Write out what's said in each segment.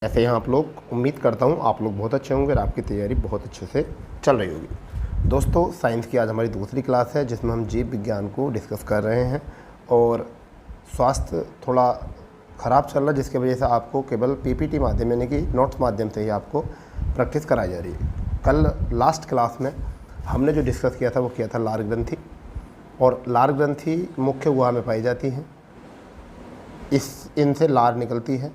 ऐसे ही आप लोग, उम्मीद करता हूँ आप लोग बहुत अच्छे होंगे और आपकी तैयारी बहुत अच्छे से चल रही होगी। दोस्तों, साइंस की आज हमारी दूसरी क्लास है जिसमें हम जीव विज्ञान को डिस्कस कर रहे हैं और स्वास्थ्य थोड़ा ख़राब चल रहा है जिसकी वजह से आपको केवल पीपीटी माध्यम यानी कि नोट्स माध्यम से ही आपको प्रैक्टिस कराई जा रही है। कल लास्ट क्लास में हमने जो डिस्कस किया था वो किया था लार ग्रंथि, और लार ग्रंथि मुख्य गुहा में पाई जाती है। इनसे लार निकलती है।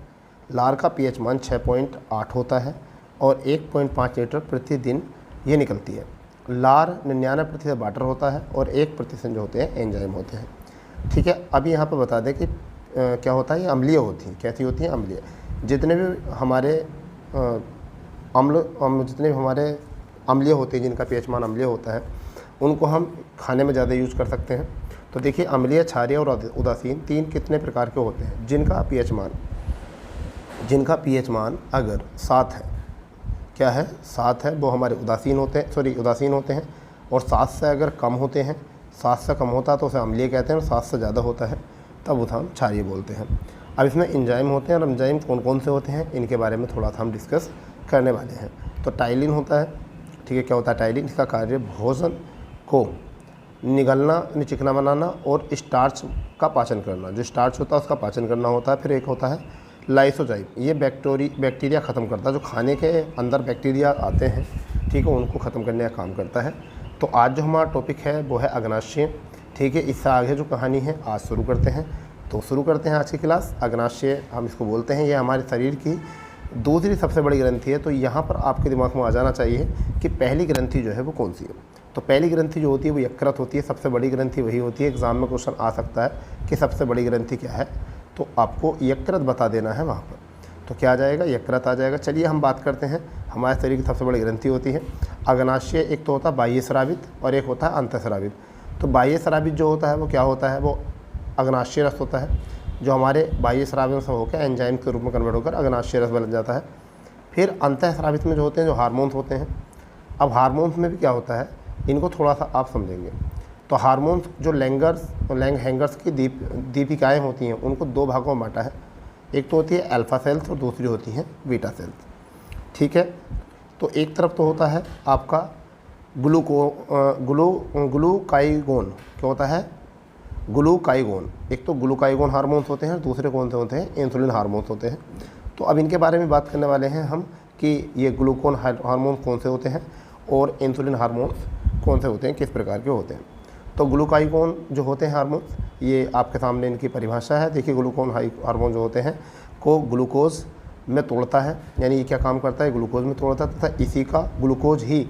लार का पीएच मान 6.8 होता है और 1.5 लीटर प्रतिदिन ये निकलती है। लार 99% वाटर होता है और 1% जो होते हैं एंजाइम होते हैं। ठीक है, अभी यहाँ पर बता दें कि क्या होता है, ये अम्लीय होती हैं। कैसी होती हैं? अम्लीय। जितने भी हमारे जितने भी हमारे अम्लीय होते हैं, जिनका पीएच मान अम्लीय होता है, उनको हम खाने में ज़्यादा यूज़ कर सकते हैं। तो देखिए, अम्लीय, क्षारीय और उदासीन तीन कितने प्रकार के होते हैं जिनका पीएच मान अगर 7 है, क्या है, 7 है, वो हमारे उदासीन होते हैं। और 7 से अगर कम होते हैं, 7 से कम होता है तो उसे अम्लीय कहते हैं, और 7 से ज़्यादा होता है तब उसे हम क्षारीय बोलते हैं। अब इसमें एंजाइम होते हैं, और एंजाइम कौन कौन से होते हैं इनके बारे में थोड़ा सा हम डिस्कस करने वाले हैं। तो टाइलिन होता है। ठीक है, क्या होता है टाइलिन? इसका कार्य भोजन को निगलना, चिकना बनाना और स्टार्च का पाचन करना। जो स्टार्च होता है उसका पाचन करना होता है। फिर एक होता है लाइसोजाइम, ये बैक्टीरिया ख़त्म करता है। जो खाने के अंदर बैक्टीरिया आते हैं, ठीक है, उनको ख़त्म करने का काम करता है। तो आज जो हमारा टॉपिक है वो है अग्नाशय। ठीक है, इससे आगे जो कहानी है आज शुरू करते हैं। तो शुरू करते हैं आज की क्लास। अग्नाशय हम इसको बोलते हैं, ये हमारे शरीर की दूसरी सबसे बड़ी ग्रंथि है। तो यहाँ पर आपके दिमाग में आ जाना चाहिए कि पहली ग्रंथि जो है वो कौन सी है। तो पहली ग्रंथि जो होती है वो यकृत होती है। सबसे बड़ी ग्रंथि वही होती है। एग्जाम में क्वेश्चन आ सकता है कि सबसे बड़ी ग्रंथि क्या है, तो आपको यकृत बता देना है वहाँ पर। तो क्या आ जाएगा? यकृत आ जाएगा। चलिए हम बात करते हैं। हमारे शरीर की सबसे बड़ी ग्रंथि होती है अग्नाशय। एक तो होता है बाह्य स्रावित और एक होता है अंतःस्रावित। तो बाह्य स्रावित जो होता है वो क्या होता है? वो अग्नाशय रस होता है, जो हमारे बाह्य स्रावित से होकर एंजाइम के रूप में कन्वर्ट होकर अग्नाशय रस बन जाता है। फिर अंतःस्रावित में जो होते हैं, जो हार्मोन्स होते हैं। अब हार्मोन्स में भी क्या होता है, इनको थोड़ा सा आप समझेंगे। तो हार्मोन्स जो लैंग हैंगर्स की दीपिकाएँ होती हैं, उनको दो भागों में बांटा है। एक तो होती है अल्फ़ा सेल्स और दूसरी होती हैं बीटा सेल्स। ठीक है, तो एक तरफ तो होता है आपका ग्लूकाइगोन। क्या होता है? ग्लूकाइगोन। एक तो ग्लूकाइगोन हार्मोन्स होते हैं, दूसरे कौन से होते हैं? इंसुलिन हार्मोन्स होते हैं। तो अब इनके बारे में बात करने वाले हैं हम कि ये ग्लूकोन हार्मोन्स कौन से होते हैं और इंसुलिन हार्मोन्स कौन से होते हैं, किस प्रकार के होते हैं। तो ग्लूकाइगोन जो होते हैं हार्मोन्स, ये आपके सामने इनकी परिभाषा है। देखिए, ग्लूकोन हार्मोन जो होते हैं को ग्लूकोज में तोड़ता है, यानी ये क्या काम करता है? ग्लूकोज में तोड़ता है, तथा इसी का ग्लूकोज ही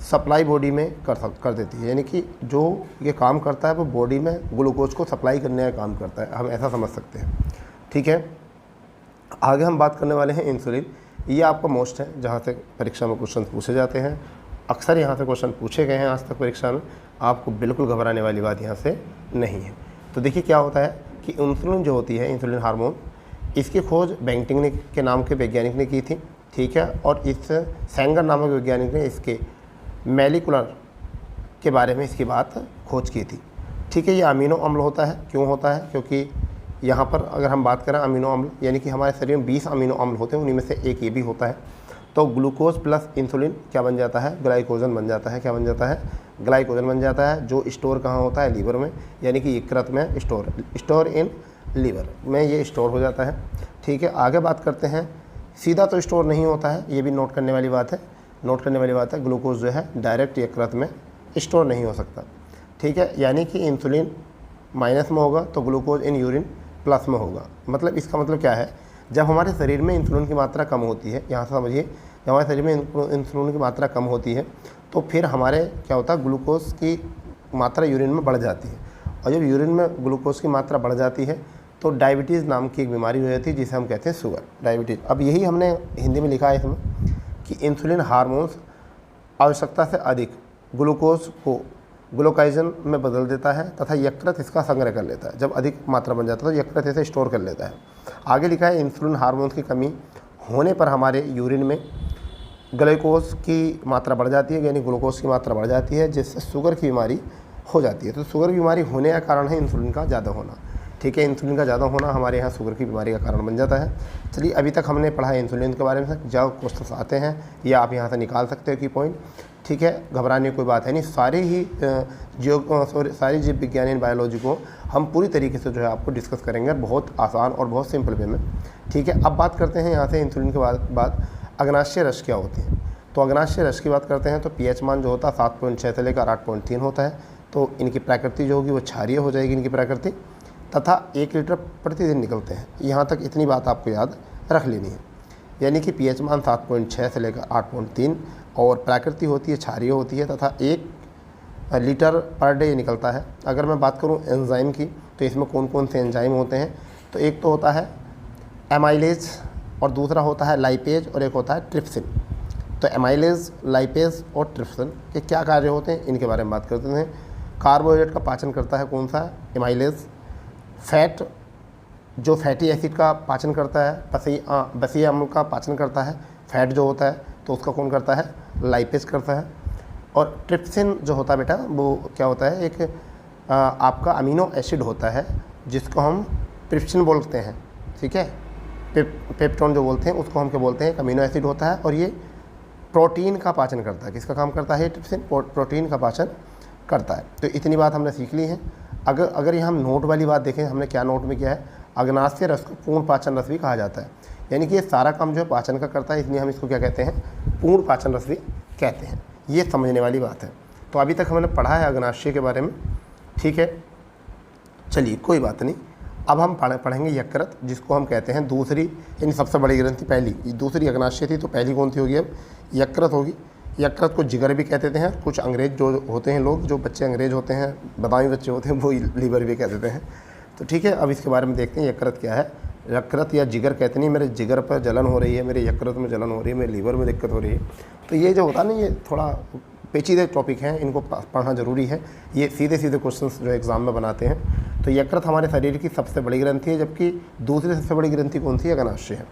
सप्लाई बॉडी में कर देती है। यानी कि जो ये काम करता है वो बॉडी में ग्लूकोज को सप्लाई करने का काम करता है, हम ऐसा समझ सकते हैं। ठीक है, आगे हम बात करने वाले हैं इंसुलिन। ये आपका मोस्ट है, जहाँ से परीक्षा में क्वेश्चन पूछे जाते हैं। अक्सर यहाँ से क्वेश्चन पूछे गए हैं आज तक परीक्षा में। आपको बिल्कुल घबराने वाली बात यहाँ से नहीं है। तो देखिए, क्या होता है कि इंसुलिन जो होती है, इंसुलिन हार्मोन, इसकी खोज बेंटिंग के नाम के वैज्ञानिक ने की थी। ठीक है, और इस सेंगर नामक वैज्ञानिक ने इसके मॉलिक्यूलर के बारे में इसकी बात खोज की थी। ठीक है, ये अमीनो अम्ल होता है। क्यों होता है? क्योंकि यहाँ पर अगर हम बात करें अमीनो अम्ल, यानी कि हमारे शरीर में 20 अमीनो अम्ल होते हैं, उन्हीं में से एक ये भी होता है। तो ग्लूकोज प्लस इंसुलिन क्या बन जाता है? ग्लाइकोजन बन जाता है। क्या बन जाता है? ग्लाइकोजन बन जाता है, जो स्टोर कहाँ होता है? लीवर में, यानी कि यकृत में स्टोर इन लीवर में ये स्टोर हो जाता है। ठीक है, आगे बात करते हैं। सीधा तो स्टोर नहीं होता है, ये भी नोट करने वाली बात है। ग्लूकोज जो है डायरेक्ट यकृत में स्टोर नहीं हो सकता। ठीक है, यानी कि इंसुलिन माइनस में होगा तो ग्लूकोज इन यूरिन प्लस में होगा। मतलब इसका मतलब क्या है? जब हमारे शरीर में इंसुलिन की मात्रा कम होती है, यहाँ से समझिए, जब हमारे शरीर में इंसुलिन की मात्रा कम होती है तो फिर हमारे क्या होता है? ग्लूकोज की मात्रा यूरिन में बढ़ जाती है, और जब यूरिन में ग्लूकोज की मात्रा बढ़ जाती है तो डायबिटीज़ नाम की एक बीमारी हो जाती है, जिसे हम कहते हैं शुगर, डायबिटीज़। अब यही हमने हिंदी में लिखा है इसमें कि इंसुलिन हार्मोन्स आवश्यकता से अधिक ग्लूकोज को ग्लूकाइजन में बदल देता है, तथा यकृत इसका संग्रह कर लेता है। जब अधिक मात्रा बन जाता है तो यकृत इसे स्टोर कर लेता है। आगे लिखा है इंसुलिन हार्मोन्स की कमी होने पर हमारे यूरिन में ग्लूकोज की मात्रा बढ़ जाती है, यानी ग्लूकोज की मात्रा बढ़ जाती है, जिससे शुगर की बीमारी हो जाती है। तो शुगर की बीमारी होने का कारण है इंसुलिन का ज़्यादा होना। ठीक है। इंसुलिन का ज़्यादा होना हमारे यहाँ शुगर की बीमारी का कारण बन जाता है। चलिए, अभी तक हमने पढ़ा है इंसुलिन के बारे में। जो क्वेश्चन आते हैं या आप यहाँ से निकाल सकते हो की पॉइंट, ठीक है, घबराने की कोई बात है नहीं। सारी जीव विज्ञान इन बायोलॉजी को हम पूरी तरीके से जो है आपको डिस्कस करेंगे, बहुत आसान और बहुत सिंपल वे में, ठीक है। अब बात करते हैं यहाँ से इंसुलिन के बाद अग्नाशय रस क्या होते हैं। तो अग्नाशय रस की बात करते हैं तो पीएच मान जो होता है 7.6 से लेकर 8.3 होता है। तो इनकी प्रकृति जो होगी वो क्षारीय हो जाएगी इनकी प्रकृति, तथा 1 लीटर प्रतिदिन निकलते हैं। यहाँ तक इतनी बात आपको याद रख लेनी है, यानी कि पीएच मान 7.6 से लेकर 8.3 और प्रकृति होती है क्षारीय होती है, तथा 1 लीटर पर डे निकलता है। अगर मैं बात करूँ एंजाइम की, तो इसमें कौन कौन से एंजाइम होते हैं, तो एक तो होता है एमाइलेज और दूसरा होता है लाइपेज और एक होता है ट्रिप्सिन। तो एमाइलेज, लाइपेज और ट्रिप्सिन के क्या कार्य होते हैं इनके बारे में बात करते हैं। कार्बोहाइड्रेट का पाचन करता है कौन सा, एमाइलेज। फैट, जो फैटी एसिड का पाचन करता है, बसीय अम्ल का पाचन करता है, फैट जो होता है तो उसका कौन करता है, लाइपेज करता है। और ट्रिप्सिन जो होता है बेटा वो क्या होता है, एक आपका अमीनो एसिड होता है जिसको हम ट्रिप्सिन बोलते हैं, ठीक है। पेप्टोन जो बोलते हैं उसको हम क्या बोलते हैं, एक अमीनो एसिड होता है और ये प्रोटीन का पाचन करता है। किसका काम करता है, ट्रिप्सिन प्रोटीन का पाचन करता है। तो इतनी बात हमने सीख ली है। अगर यहाँ हम नोट वाली बात देखें, हमने क्या नोट में किया है, अग्नाशय रस को पूर्ण पाचन रस भी कहा जाता है, यानी कि ये सारा काम जो है पाचन का करता है, इसलिए हम इसको क्या कहते हैं, पूर्ण पाचन रस भी कहते हैं। ये समझने वाली बात है। तो अभी तक हमने पढ़ा है अग्नाशय के बारे में, ठीक है। चलिए कोई बात नहीं, अब हम पढ़ेंगे यकृत, जिसको हम कहते हैं दूसरी, यानी सबसे बड़ी ग्रंथि पहली, दूसरी अग्नाशय थी तो पहली कौन सी होगी, अब यकृत होगी। यकृत को जिगर भी कहते हैं, कुछ अंग्रेज जो होते हैं लोग, जो बच्चे अंग्रेज होते हैं, बदामी बच्चे होते हैं, वो लीवर भी कह देते हैं। तो ठीक है, अब इसके बारे में देखते हैं यकृत क्या है। यकृत या जिगर कहते नहीं, मेरे जिगर पर जलन हो रही है, मेरे यकृत में जलन हो रही है, मेरे लीवर में दिक्कत हो रही है। तो ये जो होता है ना, ये थोड़ा पेचीदे टॉपिक हैं, इनको पढ़ना ज़रूरी है। ये सीधे सीधे क्वेश्चंस जो एग्ज़ाम में बनाते हैं। तो यकृत हमारे शरीर की सबसे बड़ी ग्रंथि है, जबकि दूसरी सबसे बड़ी ग्रंथि कौन सी है, अग्नाशय है।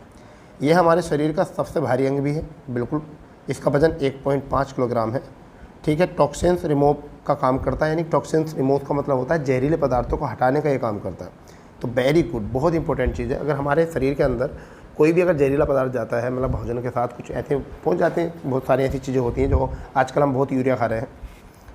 यह हमारे शरीर का सबसे भारी अंग भी है, बिल्कुल। इसका वजन 1.5 किलोग्राम है, ठीक है। टॉक्सिन्स रिमूव का काम करता है, यानी टॉक्सिन्स रिमूव का मतलब होता है जहरीले पदार्थों को हटाने का ये काम करता है। तो वेरी गुड, बहुत इंपॉर्टेंट चीज़ है। अगर हमारे शरीर के अंदर कोई भी अगर जहरीला पदार्थ जाता है, मतलब भोजन के साथ कुछ ऐसे पहुंच जाते हैं, बहुत सारी ऐसी चीज़ें होती हैं जो आजकल हम बहुत यूरिया खा रहे हैं,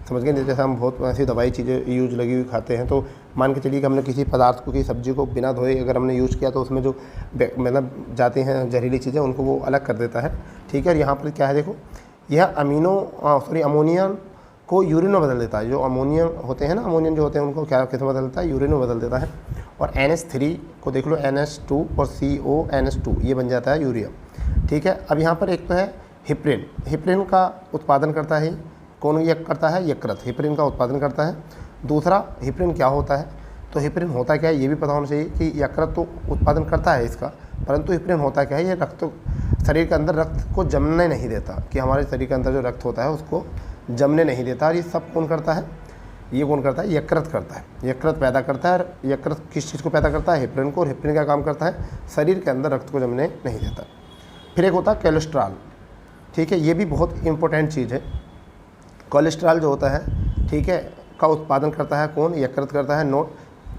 समझ गए, जैसे हम बहुत ऐसी दवाई चीज़ें यूज लगी हुई खाते हैं। तो मान के चलिए कि हमने किसी पदार्थ को, किसी सब्जी को बिना धोए अगर हमने यूज़ किया, तो उसमें जो मतलब जाते हैं जहरीली चीज़ें, उनको वो अलग कर देता है, ठीक है। और यहाँ पर क्या है, देखो, यह अमोनिया को यूरिन में बदल देता है। जो अमोनियम होते हैं ना, अमोनियम जो होते हैं, उनको क्या किस में बदल देता है, यूरिन में बदल देता है। और NH3 को देख लो, NH2 और CONH2, ये बन जाता है यूरिया, ठीक है। अब यहाँ पर एक तो है हिप्रिन, हिप्रिन का उत्पादन करता है कौन, ये करता है यकृत, हिप्रिन का उत्पादन करता है। दूसरा, हिप्रिन क्या होता है, तो हिप्रिन होता क्या है ये भी पता होना चाहिए कि यकृत तो उत्पादन करता है इसका, परंतु हिप्रिन होता क्या है, ये रक्त, शरीर के अंदर रक्त को जमने नहीं देता, कि हमारे शरीर के अंदर जो रक्त होता है उसको जमने नहीं देता। और ये सब कौन करता है, ये कौन करता है, यकृत करता है। यकृत पैदा करता है। और यकृत किस चीज़ को पैदा करता है, हिप्रिन को। और हिप्रिन क्या काम करता है, शरीर के अंदर रक्त को जमने नहीं देता। फिर एक होता है कोलेस्ट्रॉल, ठीक है, ये भी बहुत इंपॉर्टेंट चीज़ है। कोलेस्ट्रॉल जो होता है, ठीक है, का उत्पादन करता है कौन, यकृत करता है। नोट,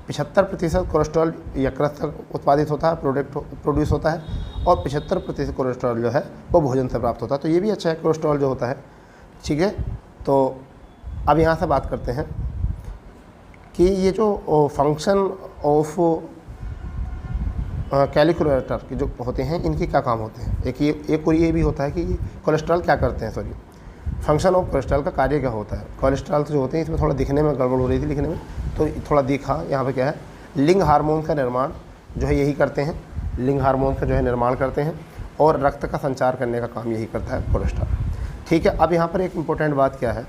75% कोलेस्ट्रॉल यकृत से उत्पादित होता है, प्रोड्यूस होता है, और 75% कोलेस्ट्रॉल जो है वो भोजन से प्राप्त होता है। तो ये भी अच्छा है, कोलेस्ट्रॉल जो होता है, ठीक है। तो अब यहाँ से बात करते हैं कि ये जो फंक्शन ऑफ कैलकुलेटर के जो होते हैं, इनके क्या काम होते हैं। एक और ये भी होता है कि कोलेस्ट्रॉल क्या करते हैं, सॉरी, फंक्शन ऑफ कोलेस्ट्रॉल का कार्य क्या होता है। कोलेस्ट्रॉल जो होते हैं, इसमें थोड़ा दिखने में गड़बड़ हो रही थी लिखने में, तो थोड़ा दिखा। यहाँ पे क्या है, लिंग हार्मोन का निर्माण जो है यही करते हैं, लिंग हार्मोन का जो है निर्माण करते हैं, और रक्त का संचार करने का काम यही करता है कोलेस्ट्रॉल, ठीक है। अब यहाँ पर एक इम्पोर्टेंट बात क्या है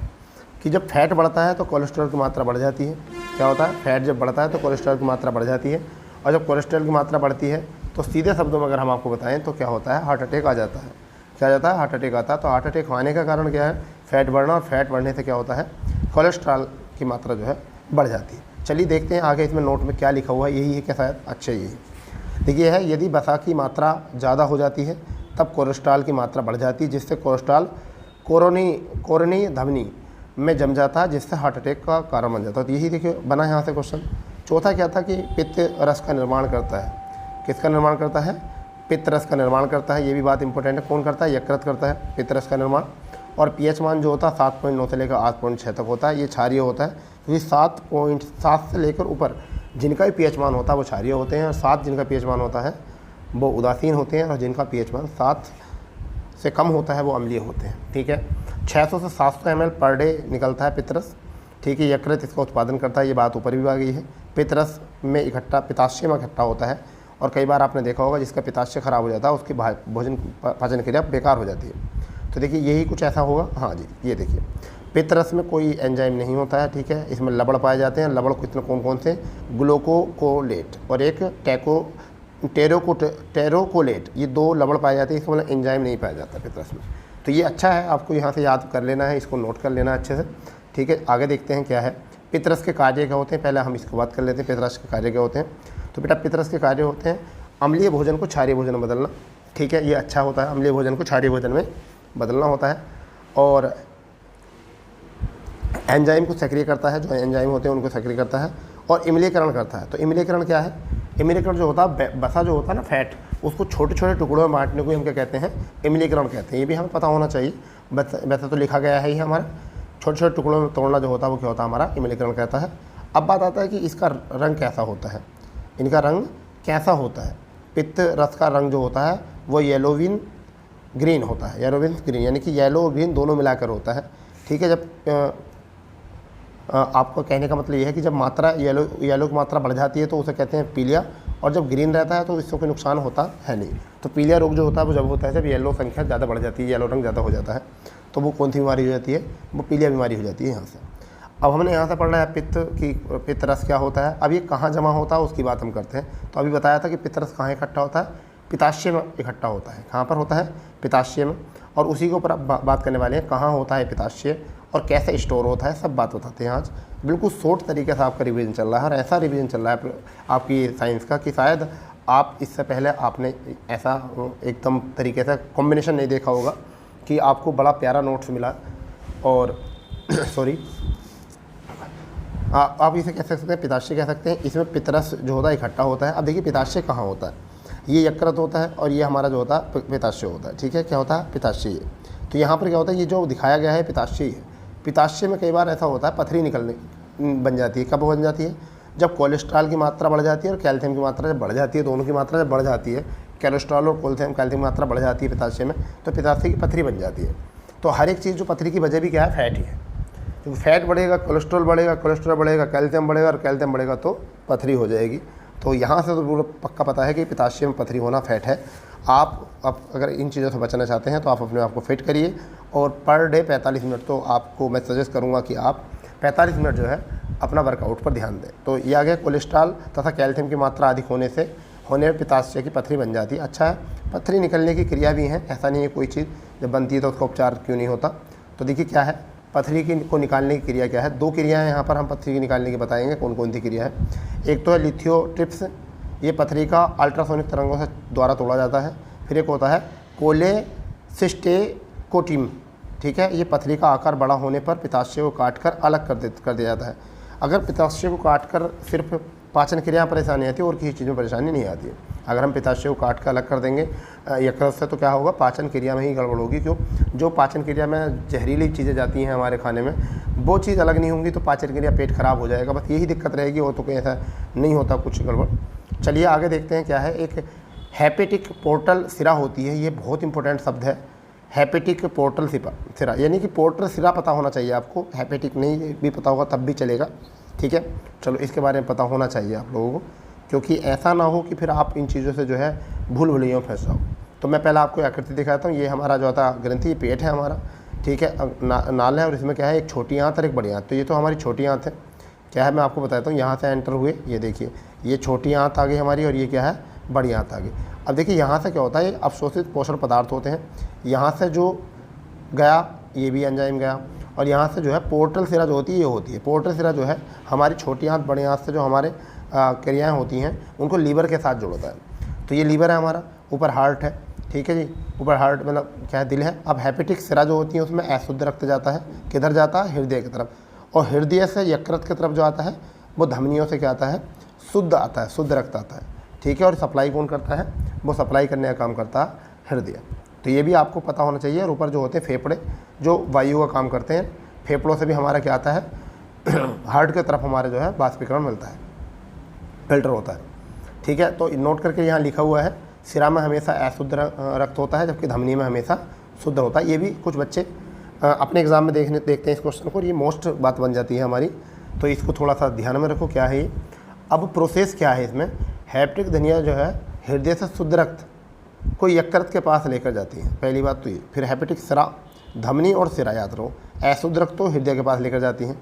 कि जब फैट बढ़ता है तो कोलेस्ट्रॉल की मात्रा बढ़ जाती है। क्या होता है, फैट जब बढ़ता है तो कोलेस्ट्रॉल की मात्रा बढ़ जाती है। और जब कोलेस्ट्रॉल की मात्रा बढ़ती है तो सीधे शब्दों में अगर हम आपको बताएं तो क्या होता है, हार्ट अटैक आ जाता है। क्या जाता है, हार्ट अटैक आता है। तो हार्ट अटैक आने का कारण क्या है, फैट बढ़ना। और फैट बढ़ने से क्या होता है, कोलेस्ट्रॉल की मात्रा जो है बढ़ जाती है। चलिए देखते हैं आगे इसमें नोट में क्या लिखा हुआ है, यही है क्या शायद, अच्छा यही देखिए है, यदि वसा की मात्रा ज़्यादा हो जाती है तब कोलेस्ट्रॉल की मात्रा बढ़ जाती है, जिससे कोलेस्ट्रॉल कोरोनी धमनी में जम जाता है, जिससे हार्ट अटैक का कारण बन जाता है। तो यही देखिए बना यहाँ से क्वेश्चन चौथा क्या था कि पित्त रस का निर्माण करता है। किसका निर्माण करता है? पित्त रस का निर्माण करता है। ये भी बात इंपॉर्टेंट है। कौन करता है? यकृत करता है पित्त रस का निर्माण। और pH मान जो होता है 7.9 से लेकर 8.6 तक होता है। ये क्षारीय होता है, क्योंकि 7.7 से लेकर ऊपर जिनका भी pH मान होता है वो क्षारीय होते हैं, और 7 जिनका pH मान होता है वो उदासीन होते हैं, और जिनका pH मान 7 से कम होता है वो अम्लीय होते हैं। ठीक है, 600 से 700 ml पर डे निकलता है पित्तरस। ठीक है, यकृत इसका उत्पादन करता है, ये बात ऊपर भी आ गई है। पित्तरस में इकट्ठा पित्ताशय में इकट्ठा होता है, और कई बार आपने देखा होगा जिसका पित्ताशय खराब हो जाता है उसकी भोजन पाचन क्रिया बेकार हो जाती है। तो देखिए यही कुछ ऐसा होगा। हाँ जी, ये देखिए पित्तरस में कोई एंजाइम नहीं होता है। ठीक है, इसमें लवण पाए जाते हैं। लवण कितने कौन कौन से? ग्लूकोकोलेट और एक टेरोकोलेट, ये 2 लवण पाए जाते हैं। इसका मतलब एंजाइम नहीं पाया जाता पित्तरस में। तो ये अच्छा है, आपको यहाँ से याद कर लेना है, इसको नोट कर लेना है अच्छे से। ठीक है, आगे देखते हैं क्या है पित्तरस के कार्य क्या होते हैं। पहले हम इसको बात कर लेते हैं पित्तरस के कार्य क्या होते हैं। तो बेटा पित्तरस के कार्य होते हैं अम्लीय भोजन को क्षारीय भोजन में बदलना। ठीक है, ये अच्छा होता है, अम्लीय भोजन को क्षारीय भोजन में बदलना होता है। और एंजाइम को सक्रिय करता है, जो एंजाइम होते हैं उनको सक्रिय करता है। और इम्लीकरण करता है। तो इम्लीकरण क्या है? इम्लीकरण जो होता है, बसा जो होता है ना फैट, उसको छोटे छोटे टुकड़ों में बांटने को हम क्या कहते हैं? इम्लीकरण कहते हैं। ये भी हमें पता होना चाहिए, वैसे तो लिखा गया है ही हमारा। छोटे छोटे टुकड़ों में तोड़ना जो होता है वो क्या होता है? हमारा इम्लीकरण कहता है। अब बात आता है कि इसका रंग कैसा होता है, इनका रंग कैसा होता है। पित्त रस का रंग जो होता है वो येलोविन ग्रीन होता है, येलोविन ग्रीन, यानी कि येलो और ग्रीन दोनों मिलाकर होता है। ठीक है, जब आपको कहने का मतलब ये है कि जब मात्रा येलो की मात्रा बढ़ जाती है तो उसे कहते हैं पीलिया, और जब ग्रीन रहता है तो इससे कोई नुकसान होता है नहीं। तो पीलिया रोग जो होता है वो जब होता है जब येलो संख्या ज़्यादा बढ़ जाती है, येलो रंग ज़्यादा हो जाता है, तो वो कौन सी बीमारी हो जाती है? वो पीलिया बीमारी हो जाती है यहाँ से। अब हमने यहाँ से पढ़ना है पित्त रस क्या होता है। अब ये कहाँ जमा होता है उसकी बात हम करते हैं। तो अभी बताया था कि पित्त रस कहाँ इकट्ठा होता है? पित्ताशय में इकट्ठा होता है। कहाँ पर होता है? पित्ताशय में। और उसी के ऊपर अब बात करने वाले हैं कहाँ होता है पित्ताशय और कैसे स्टोर होता है, सब बात बताते हैं आज। बिल्कुल शॉर्ट तरीके से आपका रिवीजन चल रहा है, और ऐसा रिवीजन चल रहा है आपकी साइंस का कि शायद आप इससे पहले आपने ऐसा एकदम तरीके से कॉम्बिनेशन नहीं देखा होगा कि आपको बड़ा प्यारा नोट्स मिला। और सॉरी, आप इसे कह सकते हैं पित्ताशय कह सकते हैं। इसमें पित्तरस जो होता है इकट्ठा होता है। अब देखिए पित्ताशय कहाँ होता है? ये यकृत होता है, और ये हमारा जो होता है पित्ताशय होता है। ठीक है, क्या होता है? पित्ताशय। तो यहाँ पर क्या होता है? ये जो दिखाया गया है पित्ताशय है। पित्ताशय में कई बार ऐसा होता है पथरी निकलने बन जाती है। कब बन जाती है? जब कोलेस्ट्रॉल की मात्रा बढ़ जाती है और कैल्शियम की मात्रा जब बढ़ जाती है, दोनों की मात्रा जब बढ़ जाती है, कोलेस्ट्रॉल और कैल्शियम की मात्रा बढ़ जाती है पित्ताशय में, तो पित्ताशय की पथरी बन जाती है। तो हर एक चीज़ जो पथरी की वजह भी क्या है? फैट ही है। क्योंकि फैट बढ़ेगा, कोलेस्ट्रॉल बढ़ेगा, कोलेस्ट्रॉल बढ़ेगा, कैल्शियम बढ़ेगा, और कैल्शियम बढ़ेगा तो पथरी हो जाएगी। तो यहाँ से तो पूरा पक्का पता है कि पित्ताशय में पथरी होना फैट है। आप अगर इन चीज़ों से बचना चाहते हैं तो आप अपने आप को फिट करिए, और पर डे 45 मिनट तो आपको मैं सजेस्ट करूँगा कि आप 45 मिनट जो है अपना वर्कआउट पर ध्यान दें। तो ये आ गया कोलेस्ट्रॉल तथा कैल्शियम की मात्रा अधिक होने में पित्ताशय की पथरी बन जाती है। अच्छा है, पथरी निकलने की क्रिया भी है, ऐसा नहीं है कोई चीज़ जब बनती है तो उसका उपचार क्यों नहीं होता। तो देखिए क्या है पथरी को निकालने की क्रिया क्या है? 2 क्रियाएँ यहाँ पर हम पथरी की निकालने की बताएंगे। कौन कौन सी क्रिया है? एक तो है लिथियोट्रिप्स, ये पथरी का अल्ट्रासोनिक तरंगों से द्वारा तोड़ा जाता है। फिर एक होता है कोलेसिस्टेकोटीम। ठीक है, ये पथरी का आकार बड़ा होने पर पित्ताशय को काटकर अलग कर दिया जाता है। अगर पित्ताशय को काटकर सिर्फ पाचन क्रिया में परेशानी आती है और किसी चीज़ में परेशानी नहीं आती है। अगर हम पित्ताशय को काट कर अलग कर देंगे यकृत से तो क्या होगा? पाचन क्रिया में ही गड़बड़ होगी। क्यों? जो पाचन क्रिया में जहरीली चीज़ें जाती हैं हमारे खाने में, वो चीज़ अलग नहीं होंगी तो पाचन क्रिया, पेट खराब हो जाएगा। बस यही दिक्कत रहेगी, और तो कोई ऐसा नहीं होता कुछ गड़बड़। चलिए आगे देखते हैं क्या है। एक हेपेटिक पोर्टल सिरा होती है, ये बहुत इंपॉर्टेंट शब्द है। हेपेटिक पोर्टल सिरा, यानी कि पोर्टल सिरा पता होना चाहिए आपको। हेपेटिक नहीं भी पता होगा तब भी चलेगा। ठीक है, चलो इसके बारे में पता होना चाहिए आप लोगों को, क्योंकि ऐसा ना हो कि फिर आप इन चीज़ों से जो है भूल भुलैयों में फंस जाओ। तो मैं पहले आपको आकृति दिखाता हूँ। ये हमारा जो था ग्रंथि, पेट है हमारा। ठीक है, नाल है, और इसमें क्या है? एक छोटी आंत और एक बड़ी आंत। तो ये तो हमारी छोटी आंत है। क्या है मैं आपको बताता हूँ। यहाँ से एंटर हुए, ये देखिए ये छोटी आंत आ गई हमारी, और ये क्या है? बड़ी आंत आ गई। अब देखिए यहाँ से क्या होता है? ये अवशोषित पोषण पदार्थ होते हैं। यहाँ से जो गया ये भी एंजाइम गया, और यहाँ से जो है पोर्टल सिरा जो होती है ये होती है। पोर्टल सिरा जो है हमारी छोटी आंत बड़ी आंत से जो हमारे क्रियाएँ होती हैं उनको लीवर के साथ जोड़ता है। तो ये लीवर है हमारा, ऊपर हार्ट है। ठीक है जी, ऊपर हार्ट मतलब क्या है? दिल है। अब हेपेटिक सिरा जो होती है उसमें अशुद्ध रक्त जाता है, किधर जाता है? हृदय की तरफ। और हृदय से यकृत की तरफ जो आता है वो धमनियों से क्या आता है? शुद्ध आता है, शुद्ध रक्त आता है, ठीक है। और सप्लाई कौन करता है? वो सप्लाई करने का काम करता है हृदय। तो ये भी आपको पता होना चाहिए। और ऊपर जो होते हैं फेफड़े, जो वायु का काम करते हैं, फेफड़ों से भी हमारा क्या आता है हार्ट की तरफ हमारे जो है बाष्पीकरण मिलता है, फिल्टर होता है, ठीक है। तो नोट करके यहाँ लिखा हुआ है सिरा में हमेशा अशुद्ध रक्त होता है, जबकि धमनी में हमेशा शुद्ध होता है। ये भी कुछ बच्चे अपने एग्ज़ाम में देखते हैं इस क्वेश्चन को, और ये मोस्ट बात बन जाती है हमारी, तो इसको थोड़ा सा ध्यान में रखो क्या है ये। अब प्रोसेस क्या है इसमें, हेपेटिक धनिया जो है हृदय से शुद्ध रक्त को यकृत के पास लेकर जाती है, पहली बात तो ये। फिर हेपेटिक सिरा, धमनी और सिरा याद रहो, अशुद्ध रक्त तो हृदय के पास लेकर जाती हैं।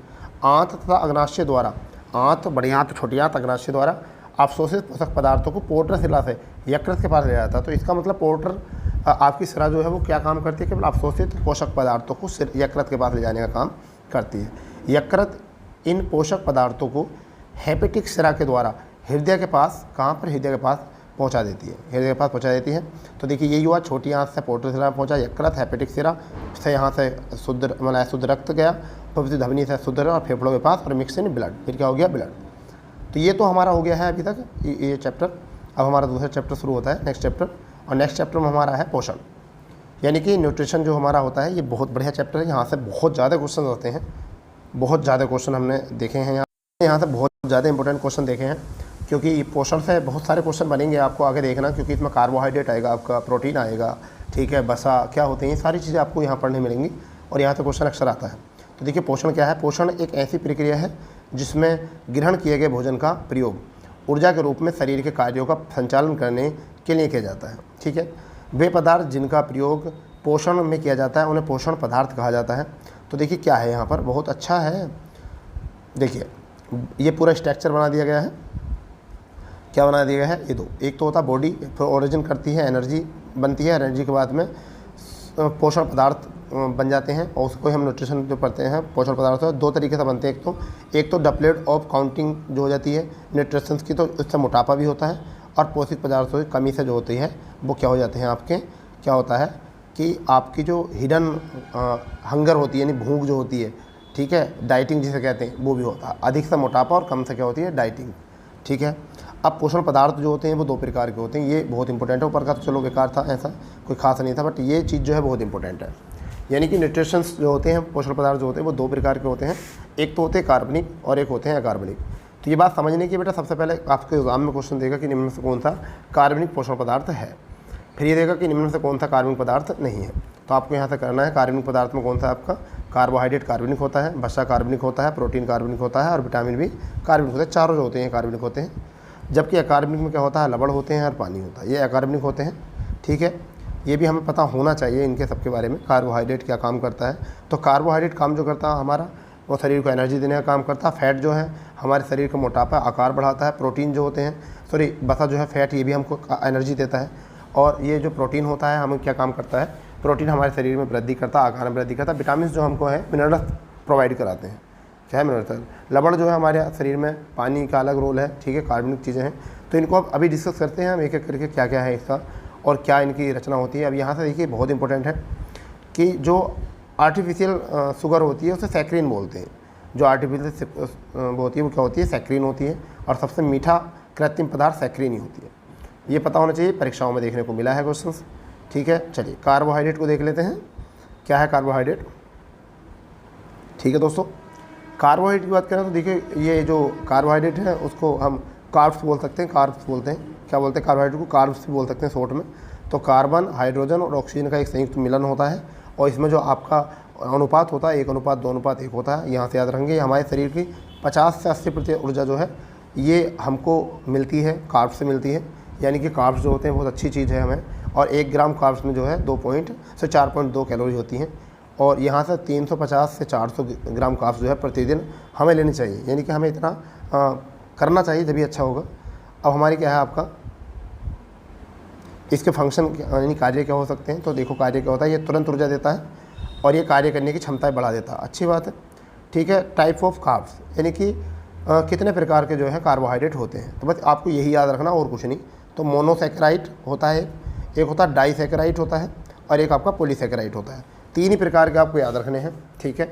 आंत तथा अग्नाशय द्वारा, आंत, बड़ी आंत, छोटी आंत, अग्नाशय द्वारा अवशोषित पोषक पदार्थों को पोर्टर सिरा से यकृत के पास ले जाता है। तो इसका मतलब पोर्टर आपकी सिरा जो है वो क्या काम करती है, केवल अवशोषित पोषक पदार्थों को यकृत के पास ले जाने का काम करती है। यकृत इन पोषक पदार्थों को हेपेटिक सिरा के द्वारा हृदय के पास, कहाँ पर, हृदय के पास पहुंचा देती है, हृदय के पास पहुंचा देती है। तो देखिए यही हुआ, छोटी आंत से पोर्टर सिरा में पहुंचा यकृत, हेपेटिक सिरा से यहाँ से शुद्ध मतलब अशुद्ध रक्त गया, फिर धमनी से शुद्ध और फेफड़ों के पास, और मिक्स इन ब्लड, फिर क्या हो गया, ब्लड। तो ये तो हमारा हो गया है अभी तक ये चैप्टर। अब हमारा दूसरा चैप्टर शुरू होता है, नेक्स्ट चैप्टर, और नेक्स्ट चैप्टर में हमारा है पोषण, यानी कि न्यूट्रिशन जो हमारा होता है। ये बहुत बढ़िया चैप्टर है, यहाँ से बहुत ज़्यादा क्वेश्चन आते हैं, बहुत ज़्यादा क्वेश्चन हमने देखे हैं यहाँ से बहुत ज़्यादा इंपॉर्टेंट क्वेश्चन देखे हैं, क्योंकि पोषण से बहुत सारे क्वेश्चन बनेंगे, आपको आगे देखना, क्योंकि इसमें कार्बोहाइड्रेट आएगा, आपका प्रोटीन आएगा, ठीक है, बसा क्या होते हैं, ये सारी चीज़ें आपको यहाँ पढ़ने मिलेंगी, और यहाँ से क्वेश्चन अक्सर आता है। तो देखिए पोषण क्या है, पोषण एक ऐसी प्रक्रिया है जिसमें ग्रहण किए गए भोजन का प्रयोग ऊर्जा के रूप में शरीर के कार्यों का संचालन करने के लिए किया जाता है, ठीक है। वे पदार्थ जिनका प्रयोग पोषण में किया जाता है उन्हें पोषण पदार्थ कहा जाता है। तो देखिए क्या है यहाँ पर, बहुत अच्छा है, देखिए ये पूरा स्ट्रक्चर बना दिया गया है, क्या बना दिया गया है, ये दो, एक तो होता है बॉडी, फिर ओरिजिन करती है, एनर्जी बनती है, एनर्जी के बाद में पोषण पदार्थ बन जाते हैं, और उसको हम न्यूट्रिशन जो पढ़ते हैं, पोषण पदार्थ दो तरीके से बनते हैं। एक तो डबलेट ऑफ काउंटिंग जो हो जाती है न्यूट्रिशंस की, तो इससे मोटापा भी होता है, और पोषक पदार्थों की कमी से जो होती है वो क्या हो जाते हैं आपके, क्या होता है कि आपकी जो हिडन हंगर होती है, यानी भूख जो होती है, ठीक है, डाइटिंग जिसे कहते हैं, वो भी होता है। अधिक से मोटापा और कम से क्या होती है, डाइटिंग, ठीक है। अब पोषण पदार्थ जो होते हैं वो दो प्रकार के होते हैं, ये बहुत इंपॉर्टेंट है। ऊपर का तो चलो बेकार था, ऐसा कोई खास नहीं था, बट ये चीज़ जो है बहुत इंपॉर्टेंट है। यानी कि न्यूट्रिशंस जो होते हैं, पोषण पदार्थ जो होते हैं वो दो प्रकार के होते हैं, एक तो होते हैं कार्बनिक और एक होते हैं अकार्बनिक। तो ये बात समझने की बेटा, सबसे पहले आपके एग्जाम में क्वेश्चन देगा कि निम्न से कौन सा कार्बनिक पोषण पदार्थ है, फिर ये देगा कि निम्न से कौन सा कार्बनिक पदार्थ नहीं है। तो आपको यहाँ से करना है, कार्बनिक पदार्थ में कौन सा आपका, कार्बोहाइड्रेट कार्बनिक होता है, वसा कार्बनिक होता है, प्रोटीन कार्बनिक होता है, और विटामिन भी कार्बनिक होता है, चारों जो होते हैं कार्बनिक होते हैं। जबकि अकार्बनिक में क्या होता है, लवण होते हैं और पानी होता है, ये अकार्बनिक होते हैं, ठीक है। ये भी हमें पता होना चाहिए इनके सबके बारे में, कार्बोहाइड्रेट क्या काम करता है। तो कार्बोहाइड्रेट काम जो करता है हमारा, वो शरीर को एनर्जी देने का काम करता है। फैट जो है हमारे शरीर का मोटापा, आकार बढ़ाता है। प्रोटीन जो होते हैं, सॉरी वसा जो है, फैट, ये भी हमको एनर्जी देता है। और ये जो प्रोटीन होता है हमें क्या काम करता है, प्रोटीन हमारे शरीर में वृद्धि करता है, आकार में वृद्धि करता है। विटामिन जो हमको है मिनरल्स प्रोवाइड कराते हैं, क्या है मिनरल्स। लवण जो है हमारे शरीर में, पानी का अलग रोल है, ठीक है, कार्बनिक चीज़ें हैं। तो इनको अब अभी डिस्कस करते हैं हम एक एक करके, क्या क्या है इसका और क्या इनकी रचना होती है। अब यहाँ से देखिए बहुत इंपॉर्टेंट है कि जो आर्टिफिशियल शुगर होती है उसे सैक्रीन बोलते हैं। जो आर्टिफिशियल होती है वो क्या होती है, सैक्रीन होती है। और सबसे मीठा कृत्रिम पदार्थ सैक्रीन ही होती है, ये पता होना चाहिए, परीक्षाओं में देखने को मिला है क्वेश्चन, ठीक है। चलिए कार्बोहाइड्रेट को देख लेते हैं, क्या है कार्बोहाइड्रेट, ठीक है दोस्तों। कार्बोहाइड्रेट की बात करें तो देखिए ये जो कार्बोहाइड्रेट है उसको हम कार्ब्स बोल सकते हैं, कार्ब्स बोलते हैं, क्या बोलते हैं, कार्बोहाइड्रेट को कार्ब्स भी बोल सकते हैं शॉर्ट में। तो कार्बन, हाइड्रोजन और ऑक्सीजन का एक संयुक्त मिलन होता है, और इसमें जो आपका अनुपात होता है 1:2:1 होता है। यहाँ से याद रखेंगे, हमारे शरीर की 50 से 80% ऊर्जा जो है ये हमको मिलती है कार्ब्स से मिलती है। यानी कि कार्ब्स जो होते हैं बहुत अच्छी चीज़ है हमें, और 1 ग्राम कार्ब्स में जो है 2 से 4.2 कैलोरी होती हैं। और यहाँ से 350 से 400 ग्राम कार्ब्स जो है प्रतिदिन हमें लेनी चाहिए, यानी कि हमें इतना करना चाहिए जब भी अच्छा होगा। अब हमारी क्या है आपका, इसके फंक्शन यानी कार्य क्या हो सकते हैं, तो देखो कार्य क्या होता है, ये तुरंत ऊर्जा देता है और ये कार्य करने की क्षमता बढ़ा देता है, अच्छी बात है, ठीक है। टाइप ऑफ कार्ब्स, यानी कि कितने प्रकार के जो है कार्बोहाइड्रेट होते हैं, तो बस आपको यही याद रखना और कुछ नहीं। तो मोनोसैकेराइड होता है, एक होता है डाइसैकेराइड होता है, और एक आपका पॉलीसैकेराइड होता है। 3 ही प्रकार के आपको याद रखने हैं, ठीक है।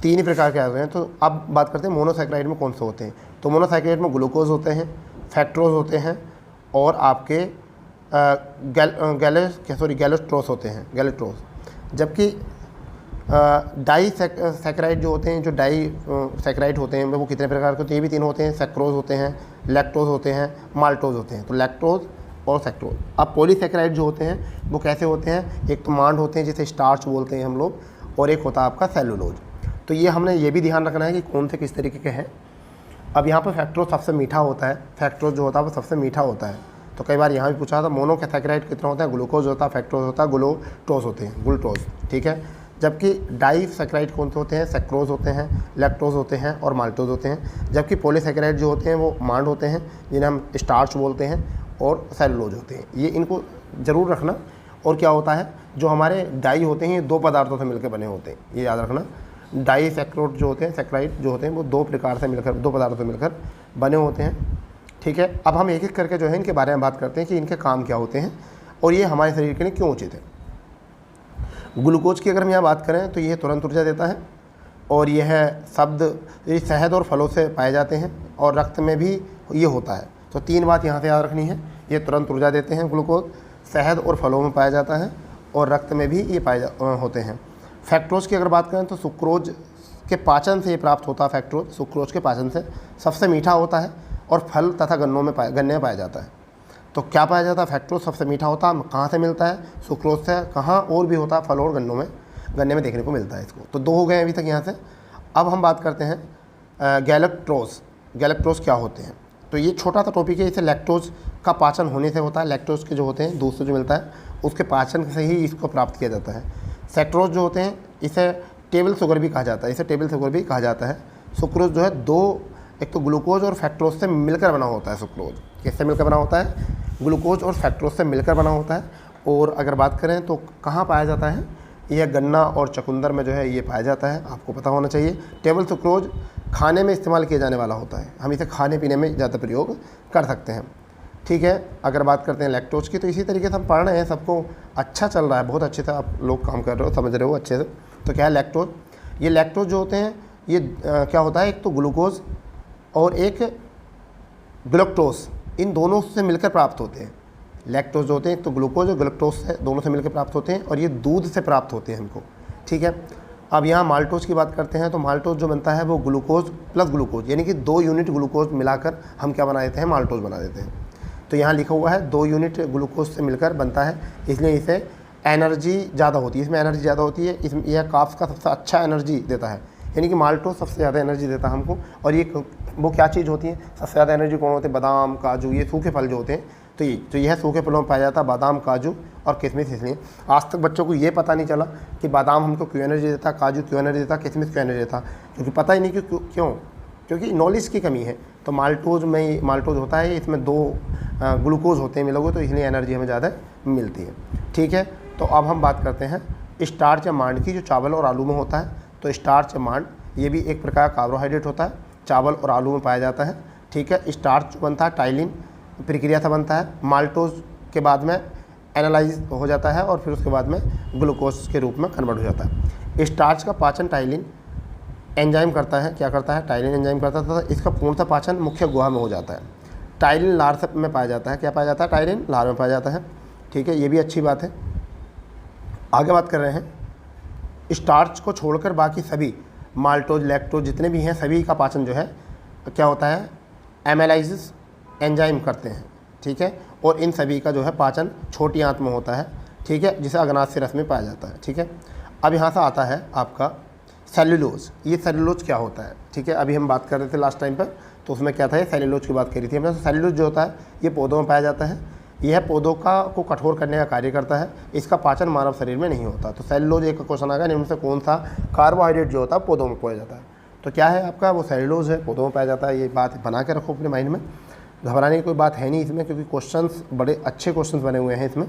तीन ही प्रकार के आते हैं। तो अब बात करते हैं मोनोसैकेराइड में कौन से होते हैं। तो मोनोसैकेराइड में ग्लूकोज होते हैं, फैक्ट्रोज होते हैं और आपके गैलेक्ट्रोज होते हैं, गैलेक्ट्रोज। जबकि डाई सैकेराइड जो होते हैं, जो डाई सैकेराइड होते हैं वो कितने प्रकार के होते हैं, ये भी तीन होते हैं। सैक्रोज होते हैं, लैक्टोज होते हैं, माल्टोज होते हैं। तो लैक्टोज और सैक्रोज। अब पॉलीसैकेराइड जो होते हैं वो कैसे होते हैं, एक तो मांड होते हैं जिसे स्टार्च बोलते हैं हम लोग, और एक होता है आपका सेलुलोज। तो ये हमने ये भी ध्यान रखना है कि कौन से किस तरीके के हैं। अब यहाँ पर फैक्ट्रोज सबसे मीठा होता है, फैक्ट्रोज जो होता है वो सबसे मीठा होता है। तो कई बार यहाँ भी पूछा था मोनोसैकेराइड कितना होता है, ग्लूकोज होता है, फैक्ट्रोज होता है, ग्लूटोज होते हैं, ग्लूटोज, ठीक है। जबकि डाइसैकेराइड कौन से होते हैं, सैक्रोज होते हैं, लैक्टोज होते हैं और माल्टोज होते हैं। जबकि पॉलीसैकेराइड जो होते हैं वो मांड होते हैं जिन्हें हम स्टार्च बोलते हैं, और सेलुलोज होते हैं। ये इनको ज़रूर रखना। और क्या होता है, जो हमारे डाई होते हैं ये दो पदार्थों से मिलकर बने होते हैं, ये याद रखना। डाई सैक्रोड जो होते हैं, सैक्राइड जो होते हैं वो दो प्रकार से मिलकर, दो पदार्थों से मिलकर बने होते हैं, ठीक है। अब हम एक एक करके जो है इनके बारे में बात करते हैं कि इनके काम क्या होते हैं और ये हमारे शरीर के लिए क्यों उचित है। ग्लूकोज की अगर हम यहाँ बात करें तो ये तुरंत ऊर्जा देता है, और यह ये शहद और फलों से पाए जाते हैं, और रक्त में भी ये होता है। तो तीन बात यहाँ से याद रखनी है, ये तुरंत ऊर्जा देते हैं ग्लूकोज, शहद और फलों में पाया जाता है, और रक्त में भी ये होते हैं। फैक्ट्रोज की अगर बात करें तो सुक्रोज के पाचन से ये प्राप्त होता है। फैक्ट्रोज सुक्रोज के पाचन से सबसे मीठा होता है, और फल तथा गन्ने में पाया जाता है। तो क्या पाया जाता है, फैक्ट्रोज सबसे मीठा होता है, कहाँ से मिलता है, सुक्रोज से। कहाँ और भी होता है, फल और गन्ने में देखने को मिलता है इसको। तो दो हो गए अभी तक यहाँ से। अब हम बात करते हैं गैलेक्ट्रोज। गैलेक्ट्रोज क्या होते हैं, तो ये छोटा सा टॉपिक है। इसे लैक्टोज का पाचन होने से होता है। लैक्टोज के जो होते हैं दूध से जो मिलता है उसके पाचन से ही इसको प्राप्त किया जाता है। सैक्रोज जो होते हैं इसे टेबल शुगर भी कहा जाता है, सुक्रोज जो है एक तो ग्लूकोज और फैक्ट्रोज से मिलकर बना होता है। सुक्रोज किससे मिलकर बना होता है, ग्लूकोज और फैक्ट्रोज से मिलकर बना होता है। और अगर बात करें तो कहाँ पाया जाता है, यह गन्ना और चुकंदर में जो है ये पाया जाता है, आपको पता होना चाहिए। टेबल सुक्रोज खाने में इस्तेमाल किया जाने वाला होता है, हम इसे खाने पीने में ज़्यादा प्रयोग कर सकते हैं, ठीक है। अगर बात करते हैं लैक्टोज की, तो इसी तरीके से हम पढ़ रहे हैं, सबको अच्छा चल रहा है, बहुत अच्छे से आप लोग काम कर रहे हो, समझ रहे हो अच्छे से। तो क्या है लैक्टोज, ये लैक्टोज जो होते हैं ये क्या होता है, एक तो ग्लूकोज और एक ग्लूकोज, इन दोनों से मिलकर प्राप्त होते हैं। लैक्टोज जो होते हैं एक तो ग्लूकोज और ग्लूकोज से दोनों से मिलकर प्राप्त होते हैं, और ये दूध से प्राप्त होते हैं हमको, ठीक है। अब यहाँ माल्टोज की बात करते हैं, तो माल्टोज जो बनता है वो ग्लूकोज प्लस ग्लूकोज, यानी कि 2 यूनिट ग्लूकोज मिलाकर हम क्या बना देते हैं, माल्टोज बना देते हैं। तो यहाँ लिखा हुआ है 2 यूनिट ग्लूकोज से मिलकर बनता है, इसलिए इसे एनर्जी ज़्यादा होती है, इसमें एनर्जी ज़्यादा होती है। इसमें यह कार्ब्स का सबसे अच्छा एनर्जी देता है, यानी कि माल्टोज सबसे ज़्यादा एनर्जी देता है हमको। और ये वो क्या चीज़ होती है, सबसे ज़्यादा एनर्जी कौन होते हैं, बादाम, काजू, ये सूखे फल जो होते हैं। तो यह सूखे फलों में पाया जाता है, बादाम, काजू और किशमिश। इसलिए आज तक बच्चों को ये पता नहीं चला कि बादाम हमको क्यों एनर्जी देता, काजू क्यों एनर्जी देता, किशमिश क्यों एनर्जी देता, क्योंकि पता ही नहीं क्यों, क्योंकि नॉलेज की कमी है। तो माल्टोज होता है, इसमें 2 ग्लूकोज होते हैं मिलोगे, तो इसलिए एनर्जी हमें ज़्यादा मिलती है, ठीक है। तो अब हम बात करते हैं स्टार्च या मांड की, जो चावल और आलू में होता है। तो स्टार्च या मांड ये भी एक प्रकार का कार्बोहाइड्रेट होता है, चावल और आलू में पाया जाता है, ठीक है। स्टार्च बनता है टाइलिन प्रक्रिया से बनता है, माल्टोज के बाद में एनालाइज हो जाता है और फिर उसके बाद में ग्लूकोज के रूप में कन्वर्ट हो जाता है। स्टार्च का पाचन टाइलिन एंजाइम करता है, क्या करता है, टाइलिन एंजाइम करता था। इसका पूर्णतः पाचन मुख्य गुहा में हो जाता है। टाइलिन लार में पाया जाता है, क्या पाया जाता है, टाइलिन लार में पाया जाता है, ठीक है, ये भी अच्छी बात है। आगे बात कर रहे हैं, स्टार्च को छोड़कर बाकी सभी माल्टोज, लैक्टोज जितने भी हैं सभी का पाचन जो है क्या होता है, एमेलाइसिस एंजाइम करते हैं, ठीक है। और इन सभी का जो है पाचन छोटी आंत में होता है, ठीक है, जिसे अग्नाशय रस में पाया जाता है, ठीक है। अब यहाँ से आता है आपका सेल्यूलोज। ये सेल्यूलोज क्या होता है, ठीक है। अभी हम बात कर रहे थे लास्ट टाइम पर, तो उसमें क्या था, ये सेल्यूलोज की बात करी थी हमने। सेल्यूलोज जो होता है ये पौधों में पाया जाता है, यह पौधों को कठोर करने का कार्य करता है, इसका पाचन मानव शरीर में नहीं होता। तो सेल्यूलोज एक क्वेश्चन आ गया, इनमें से कौन सा कार्बोहाइड्रेट जो होता है पौधों में पाया जाता है, तो क्या है आपका, वो सेल्यूलोज है, पौधों में पाया जाता है। ये बात बना के रखो अपने माइंड में, घबराने की कोई बात है नहीं इसमें, क्योंकि क्वेश्चंस बड़े अच्छे क्वेश्चंस बने हुए हैं इसमें,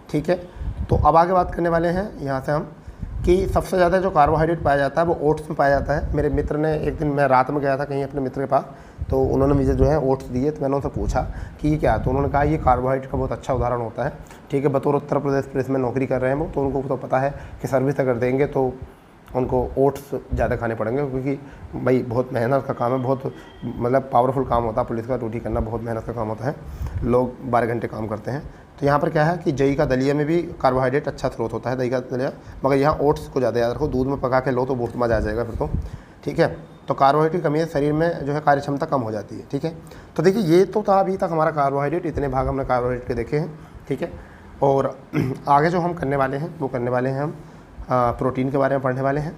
ठीक है। तो अब आगे बात करने वाले हैं यहाँ से हम कि सबसे ज़्यादा जो कार्बोहाइड्रेट पाया जाता है वो ओट्स में पाया जाता है। मेरे मित्र ने एक दिन, मैं रात में गया था कहीं अपने मित्र के पास, तो उन्होंने मुझे जो है ओट्स दिए, तो मैंने उनसे पूछा कि ये क्या है, तो उन्होंने कहा ये कार्बोहाइड्रेट का बहुत अच्छा उदाहरण होता है, ठीक है। बतौर उत्तर प्रदेश पुलिस में नौकरी कर रहे हैं वो, तो उनको तो पता है कि सर्विस अगर देंगे तो उनको ओट्स ज़्यादा खाने पड़ेंगे, क्योंकि भाई बहुत मेहनत का काम है, बहुत मतलब पावरफुल काम होता है पुलिस का। ड्यूटी करना बहुत मेहनत का काम होता है, लोग 12 घंटे काम करते हैं। तो यहाँ पर क्या है कि दही का दलिया में भी कार्बोहाइड्रेट अच्छा स्रोत होता है, दही का दलिया। मगर यहाँ ओट्स को ज़्यादा याद रखो, दूध में पका के लो तो बहुत मज़ा आ जाएगा फिर तो, ठीक है। तो कार्बोहाइड्रेट की कमी है, शरीर में जो है कार्य क्षमता कम हो जाती है, ठीक है। तो देखिए ये तो था अभी तक हमारा कार्बोहाइड्रेट, इतने भाग हमने कार्बोहाइड्रेट के देखे हैं, ठीक है। और आगे जो हम करने वाले हैं वो करने वाले हैं हम प्रोटीन के बारे में पढ़ने वाले हैं।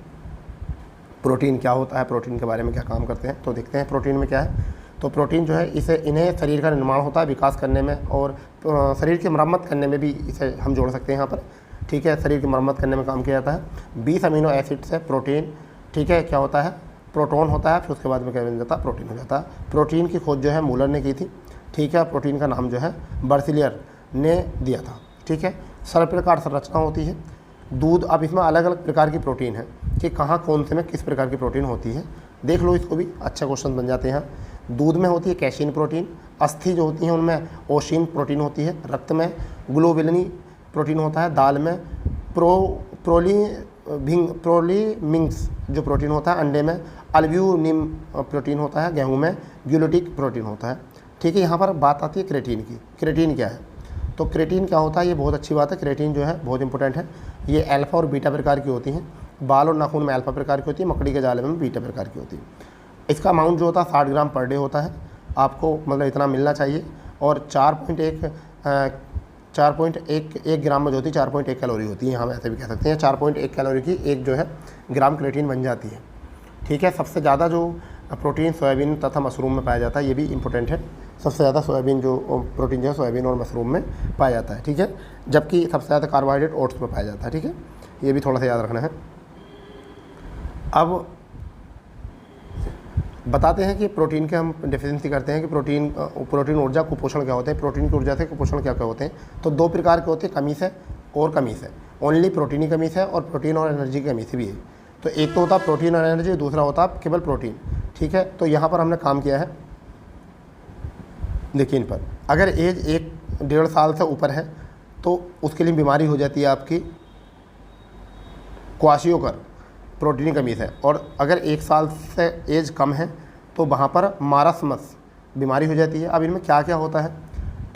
प्रोटीन क्या होता है, प्रोटीन के बारे में क्या काम करते हैं, तो देखते हैं प्रोटीन में क्या है। तो प्रोटीन जो है इन्हें शरीर का निर्माण होता है, विकास करने में और शरीर की मरम्मत करने में भी इसे हम जोड़ सकते हैं यहाँ पर, ठीक है। शरीर की मरम्मत करने में काम किया जाता है। 20 अमीनो एसिड से प्रोटीन, ठीक है, क्या होता है, प्रोटोन होता है, फिर उसके बाद में क्या बन जाता है, प्रोटीन हो जाता है। प्रोटीन की खोज जो है मूलर ने की थी, ठीक है। प्रोटीन का नाम जो है बर्सिलियर ने दिया था, ठीक है। सरल प्रकार संरचना होती है दूध। अब इसमें अलग अलग प्रकार की प्रोटीन है कि कहाँ कौन से में किस प्रकार की प्रोटीन होती है, देख लो इसको भी, अच्छा क्वेश्चन बन जाते हैं। दूध में होती है कैसीन प्रोटीन, अस्थि जो होती हैं उनमें ओशिन प्रोटीन होती है, रक्त में ग्लोबिलिनी प्रोटीन होता है, दाल में प्रोलीमिंग्स जो प्रोटीन होता है, अंडे में अल्ब्यूमिन प्रोटीन होता है, गेहूं में ग्लूटिक प्रोटीन होता है, ठीक है। यहाँ पर बात आती है क्रेटीन की। क्रेटीन क्या है, तो क्रेटीन क्या होता है, ये बहुत अच्छी बात है। क्रेटीन जो है बहुत इंपॉर्टेंट है। ये अल्फा और बीटा प्रकार की होती हैं। बाल और नाखून में अल्फा प्रकार की होती है, मकड़ी के जाले में बीटा प्रकार की होती है। इसका अमाउंट जो होता है 60 ग्राम पर डे होता है, आपको मतलब इतना मिलना चाहिए। और 4.1 ग्राम में जो होती है 4.1 कैलोरी होती है, हम ऐसे भी कह सकते हैं 4.1 कैलोरी की एक जो है ग्राम क्रेटीन बन जाती है, ठीक है। सबसे ज़्यादा जो प्रोटीन सोयाबीन तथा मशरूम में पाया जाता है, ये भी इंपॉर्टेंट है। सबसे ज़्यादा सोयाबीन जो प्रोटीन जो है सोयाबीन और मशरूम में पाया जाता है, ठीक है। जबकि सबसे ज़्यादा कार्बोहाइड्रेट ओट्स में पाया जाता है, ठीक है। ये भी थोड़ा सा याद रखना है। अब बताते हैं कि प्रोटीन के हम डेफिनेंसी करते हैं कि प्रोटीन ऊर्जा कुपोषण क्या होते हैं, प्रोटीन की ऊर्जा से कुपोषण क्या क्या होते हैं। तो 2 प्रकार के होते हैं, कमी से और कमी से। ओनली प्रोटीन की कमी से और प्रोटीन और एनर्जी की कमी से भी है। तो एक तो होता है प्रोटीन और एनर्जी, दूसरा होता है केवल प्रोटीन, ठीक है। तो यहाँ पर हमने काम किया है, देखिए इन पर अगर एज 1-1.5 साल से ऊपर है तो उसके लिए बीमारी हो जाती है आपकी क्वाशियोकर, प्रोटीन की कमी से। और अगर 1 साल से एज कम है तो वहाँ पर मारास्मस बीमारी हो जाती है। अब इनमें क्या क्या होता है,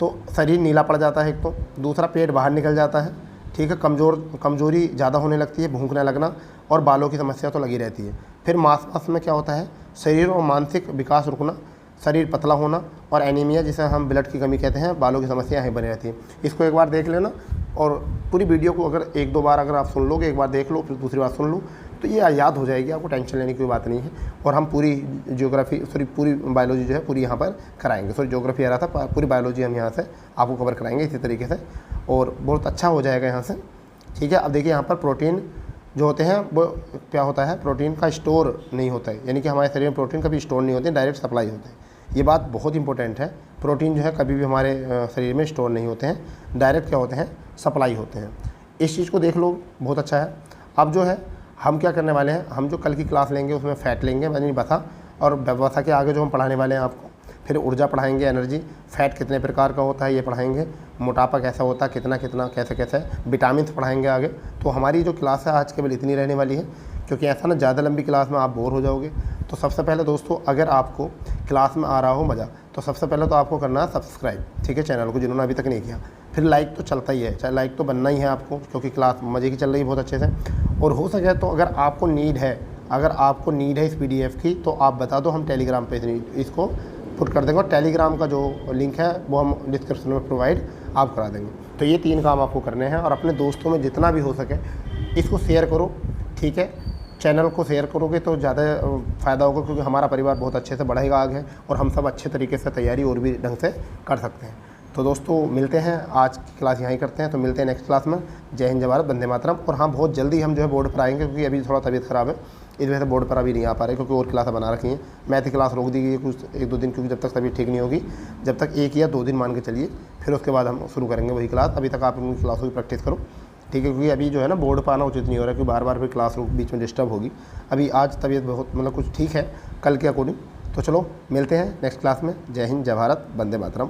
तो शरीर नीला पड़ जाता है एक तो, दूसरा पेट बाहर निकल जाता है, ठीक है। कमजोरी ज़्यादा होने लगती है, भूखने लगना और बालों की समस्या तो लगी रहती है। फिर मास में क्या होता है, शरीर और मानसिक विकास रुकना, शरीर पतला होना और एनीमिया जिसे हम ब्लड की कमी कहते हैं, बालों की समस्या यहीं बनी रहती है। इसको एक बार देख लेना और पूरी वीडियो को अगर 1-2 बार अगर आप सुन लोगे, एक बार देख लो फिर दूसरी बार सुन लो, तो ये याद हो जाएगी, आपको टेंशन लेने की कोई बात नहीं है। और हम पूरी पूरी बायोलॉजी जो है पूरी यहाँ पर कराएंगे। ज्योग्राफी आ रहा था, पूरी बायोलॉजी हम यहाँ से आपको कवर कराएंगे इसी तरीके से, और बहुत अच्छा हो जाएगा यहाँ से, ठीक है। अब देखिए यहाँ पर प्रोटीन जो होते हैं वो क्या होता है, प्रोटीन का स्टोर नहीं होता है, यानी कि हमारे शरीर में प्रोटीन कभी स्टोर नहीं होते, डायरेक्ट सप्लाई होते हैं। ये बात बहुत इंपॉर्टेंट है। प्रोटीन जो है कभी भी हमारे शरीर में स्टोर नहीं होते हैं, डायरेक्ट क्या होते हैं, सप्लाई होते हैं। इस चीज़ को देख लो, बहुत अच्छा है। अब जो है हम क्या करने वाले हैं, हम जो कल की क्लास लेंगे उसमें फैट लेंगे, मैंने बता, और वसा के आगे जो हम पढ़ाने वाले हैं आपको, फिर ऊर्जा पढ़ाएंगे, एनर्जी, फैट कितने प्रकार का होता है ये पढ़ाएंगे, मोटापा कैसा होता है, कितना कितना कैसे कैसे, विटामिन पढ़ाएंगे आगे। तो हमारी जो क्लास है आज केवल इतनी रहने वाली है, क्योंकि ऐसा ना ज़्यादा लंबी क्लास में आप बोर हो जाओगे। तो सबसे पहले दोस्तों, अगर आपको क्लास में आ रहा हो मज़ा, तो सबसे पहले तो आपको करना है सब्सक्राइब, ठीक है, चैनल को, जिन्होंने अभी तक नहीं किया। फिर लाइक तो चलता ही है, चाहे लाइक तो बनना ही है आपको, क्योंकि क्लास मज़े की चल रही है बहुत अच्छे से। और हो सके तो अगर आपको नीड है इस PDF की, तो आप बता दो, हम टेलीग्राम पे इसको पुट कर देंगे, और टेलीग्राम का जो लिंक है वो हम डिस्क्रिप्शन में प्रोवाइड आप करा देंगे। तो ये 3 काम आपको करने हैं, और अपने दोस्तों में जितना भी हो सके इसको शेयर करो, ठीक है। चैनल को शेयर करोगे तो ज़्यादा फ़ायदा होगा, क्योंकि हमारा परिवार बहुत अच्छे से बढ़ेगा आगे, और हम सब अच्छे तरीके से तैयारी और भी ढंग से कर सकते हैं। तो दोस्तों मिलते हैं, आज की क्लास यहीं करते हैं, तो मिलते हैं नेक्स्ट क्लास में। जय हिंद, जय भारत, वंदे मातरम। और हाँ, बहुत जल्दी हम जो है बोर्ड पर आएंगे, क्योंकि अभी थोड़ा तबीयत ख़राब है, इस वजह से बोर्ड पर अभी नहीं आ पा रहे, क्योंकि और क्लासें बना रखी हैं। मैथ की क्लास रोक दी गई कुछ 1-2 दिन, क्योंकि जब तक तबीयत ठीक नहीं होगी, जब तक 1 या 2 दिन मान के चलिए, फिर उसके बाद हम शुरू करेंगे वही क्लास। अभी तक आप उनकी क्लासों की प्रैक्टिस करो, ठीक है, क्योंकि अभी जो है ना बोर्ड पर आना उचित नहीं हो रहा है, क्योंकि बार फिर क्लास बीच में डिस्टर्ब होगी। अभी आज तबीयत बहुत मतलब कुछ ठीक है कल के अकॉर्डिंग। तो चलो मिलते हैं नेक्स्ट क्लास में। जय हिंद, जय भारत, वंदे मातरम।